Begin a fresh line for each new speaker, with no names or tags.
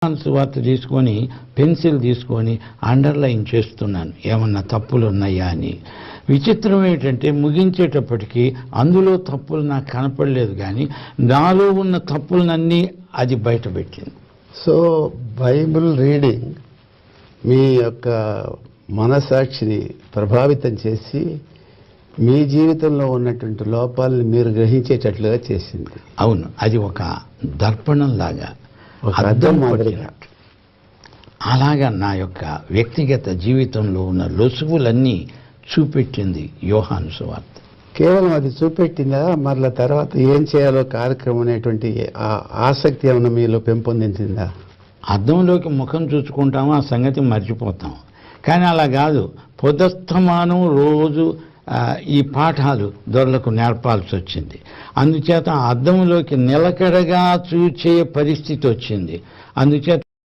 సువార్త తీసుకొని పెన్సిల్ తీసుకొని అండర్లైన్ చేస్తున్నాను ఏమన్నా తప్పులు ఉన్నాయా అని. విచిత్రం ఏంటంటే ముగించేటప్పటికీ అందులో తప్పులు నాకు కనపడలేదు, కానీ నాలో ఉన్న తప్పులన్నీ అది బయటపెట్టింది.
సో బైబిల్ రీడింగ్ మీ యొక్క మనసాక్షిని ప్రభావితం చేసి మీ జీవితంలో ఉన్నటువంటి లోపాలను మీరు గ్రహించేటట్లుగా చేసింది.
అవును, అది ఒక దర్పణం లాగా,
ఒక అద్దం మాదిరిగా.
అలాగా నా యొక్క వ్యక్తిగత జీవితంలో ఉన్న లొసుగులన్నీ చూపెట్టింది యోహాను సువార్త.
కేవలం అది చూపెట్టిందా, మరల తర్వాత ఏం చేయాలో కార్యక్రమం అనేటువంటి ఆసక్తి ఏమైనా మీలో పెంపొందించిందా?
అద్దంలోకి ముఖం చూసుకుంటాము, ఆ సంగతి మర్చిపోతాం. కానీ అలా కాదు, పొదస్తమానం రోజు ఈ పాఠాలు దొరలకు నేర్పాల్సి వచ్చింది. అందుచేత అద్దంలోకి నిలకడగా చూచే పరిస్థితి వచ్చింది. అందుచేత